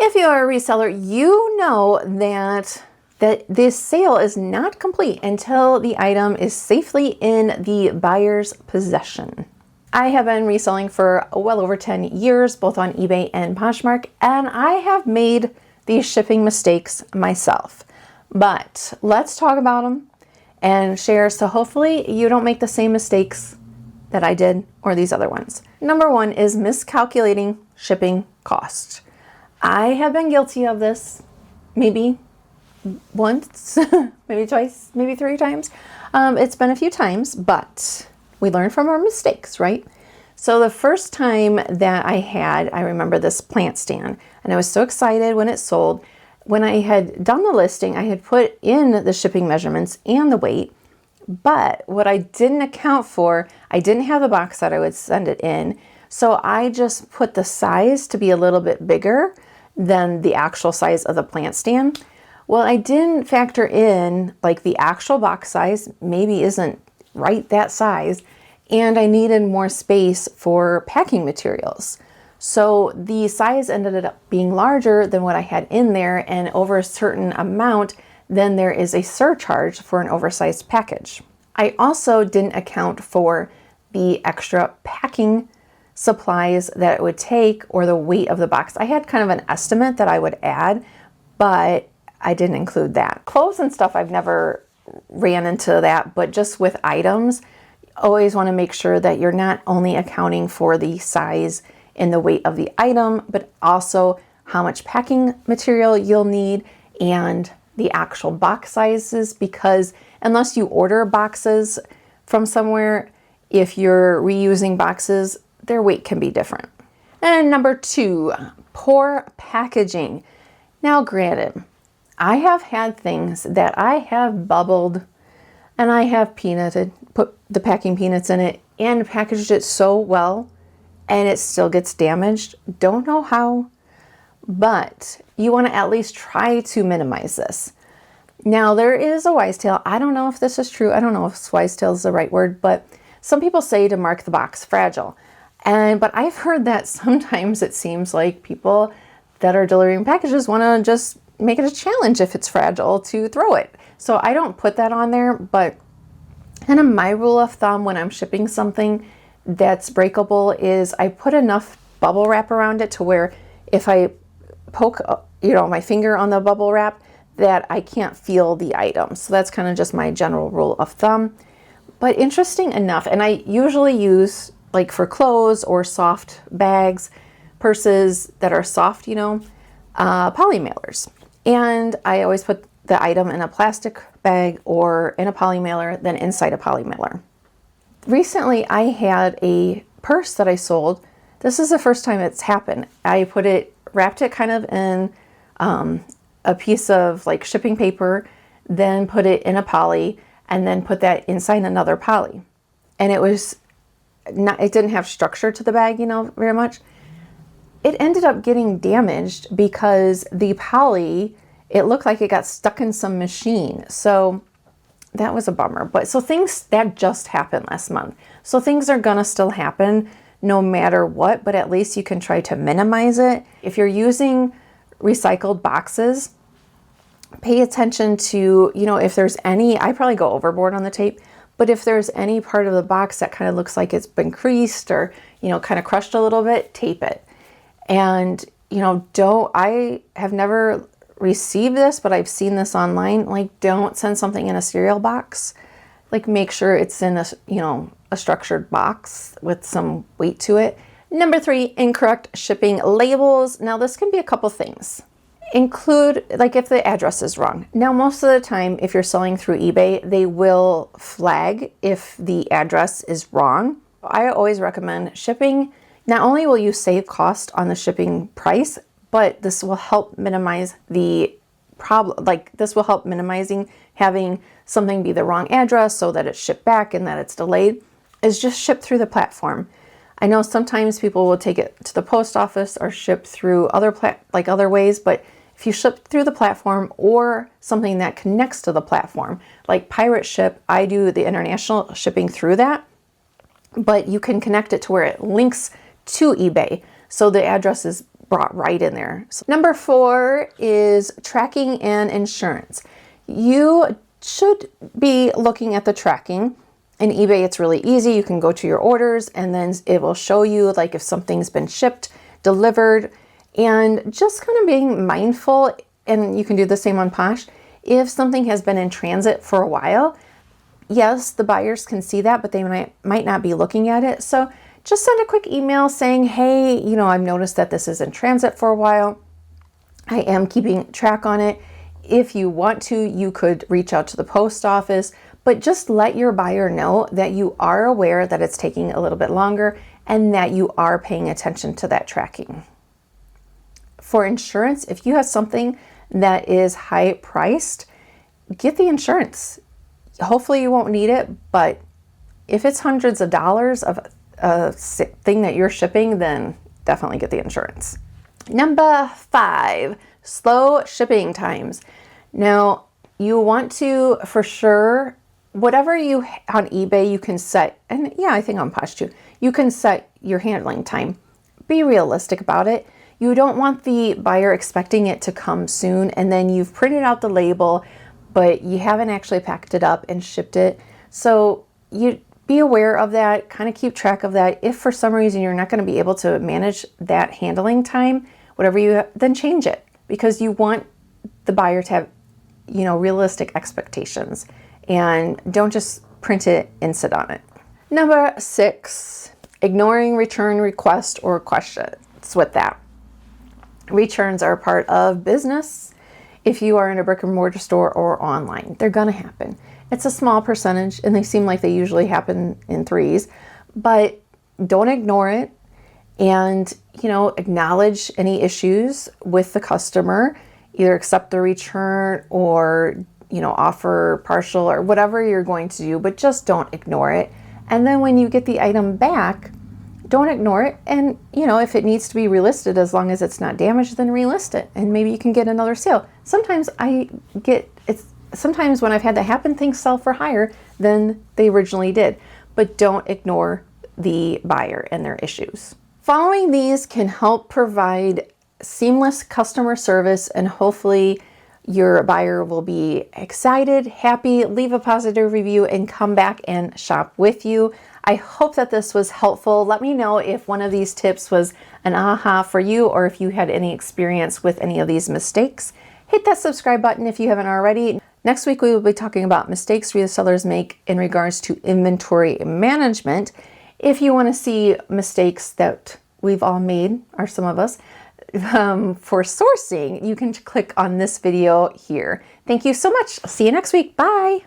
If you are a reseller, you know that this sale is not complete until the item is safely in the buyer's possession. I have been reselling for well over 10 years, both on eBay and Poshmark, and I have made these shipping mistakes myself. But let's talk about them and share so hopefully you don't make the same mistakes that I did or these other ones. Number one is miscalculating shipping cost. I have been guilty of this maybe once, maybe twice, maybe 3 times. It's been a few times, but we learn from our mistakes, right? So the first time that I remember this plant stand, and I was so excited when it sold. When I had done the listing, I had put in the shipping measurements and the weight, but what I didn't account for, I didn't have the box that I would send it in. So I just put the size to be a little bit bigger than the actual size of the plant stand. Well, I didn't factor in like the actual box size maybe isn't right that size, and I needed more space for packing materials. So the size ended up being larger than what I had in there, and over a certain amount, then there is a surcharge for an oversized package. I also didn't account for the extra packing supplies that it would take or the weight of the box. I had kind of an estimate that I would add, but I didn't include that. Clothes and stuff, I've never ran into that, but just with items, always want to make sure that you're not only accounting for the size and the weight of the item, but also how much packing material you'll need and the actual box sizes, because unless you order boxes from somewhere, if you're reusing boxes, their weight can be different. And number 2, poor packaging. Now granted, I have had things that I have bubbled and I have put the packing peanuts in it and packaged it so well and it still gets damaged. Don't know how, but you want to at least try to minimize this. Now there is a wise tale. I don't know if this is true. I don't know if wise tale is the right word, but some people say to mark the box fragile. But I've heard that sometimes it seems like people that are delivering packages want to just make it a challenge if it's fragile to throw it. So I don't put that on there, but kind of my rule of thumb when I'm shipping something that's breakable is I put enough bubble wrap around it to where if I poke, my finger on the bubble wrap, that I can't feel the item. So that's kind of just my general rule of thumb. But interesting enough, and I usually use like for clothes or soft bags, purses that are soft, poly mailers. And I always put the item in a plastic bag or in a poly mailer, then inside a poly mailer. Recently, I had a purse that I sold. This is the first time it's happened. I wrapped it kind of in a piece of like shipping paper, then put it in a poly, and then put that inside another poly. And it didn't have structure to the bag, very much. It ended up getting damaged because the poly, it looked like it got stuck in some machine. So that was a bummer. But so things that just happened last month. So things are gonna still happen no matter what, but at least you can try to minimize it. If you're using recycled boxes, pay attention to, if there's any, I probably go overboard on the tape, but if there's any part of the box that kind of looks like it's been creased or, kind of crushed a little bit, tape it. And, I have never received this, but I've seen this online. Like, don't send something in a cereal box. Like, make sure it's in a structured box with some weight to it. Number 3, incorrect shipping labels. Now, this can be a couple things. Include, like if the address is wrong. Now, most of the time, if you're selling through eBay, they will flag if the address is wrong. I always recommend shipping. Not only will you save cost on the shipping price, but this will help minimize the problem. Like this will help minimizing having something be the wrong address so that it's shipped back and that it's delayed, is just ship through the platform. I know sometimes people will take it to the post office or ship through other ways, but if you ship through the platform or something that connects to the platform, like Pirate Ship, I do the international shipping through that, but you can connect it to where it links to eBay. So the address is brought right in there. So number 4 is tracking and insurance. You should be looking at the tracking. In eBay, it's really easy. You can go to your orders and then it will show you like if something's been shipped, delivered, and just kind of being mindful. And you can do the same on Posh. If something has been in transit for a while, yes, the buyers can see that, but they might not be looking at it. So just send a quick email saying, hey, you know, I've noticed that this is in transit for a while. I am keeping track on it. If you want to, you could reach out to the post office, but just let your buyer know that you are aware that it's taking a little bit longer and that you are paying attention to that tracking. For insurance, if you have something that is high priced, get the insurance. Hopefully you won't need it, but if it's hundreds of dollars of a thing that you're shipping, then definitely get the insurance. Number 5, slow shipping times. Now, you want to, for sure, whatever you on eBay, you can set, and yeah, I think on Posh too, you can set your handling time. Be realistic about it. You don't want the buyer expecting it to come soon, and then you've printed out the label, but you haven't actually packed it up and shipped it. So you be aware of that, kind of keep track of that. If for some reason you're not going to be able to manage that handling time, whatever you have, then change it, because you want the buyer to have, you know, realistic expectations, and don't just print it and sit on it. Number 6, ignoring return requests or questions with that. Returns are a part of business. If you are in a brick and mortar store or online, they're going to happen. It's a small percentage, and they seem like they usually happen in threes, but don't ignore it, and, you know, acknowledge any issues with the customer. Either accept the return or, you know, offer partial or whatever you're going to do, but just don't ignore it. And then when you get the item back, don't ignore it. And, you know, if it needs to be relisted, as long as it's not damaged, then relist it. And maybe you can get another sale. Sometimes when I've had that happen, things sell for higher than they originally did. But don't ignore the buyer and their issues. Following these can help provide seamless customer service, and hopefully your buyer will be excited, happy, leave a positive review, and come back and shop with you. I hope that this was helpful. Let me know if one of these tips was an aha for you, or if you had any experience with any of these mistakes. Hit that subscribe button if you haven't already. Next week, we will be talking about mistakes resellers make in regards to inventory management. If you want to see mistakes that we've all made, or some of us, for sourcing, you can click on this video here. Thank you so much. See you next week. Bye.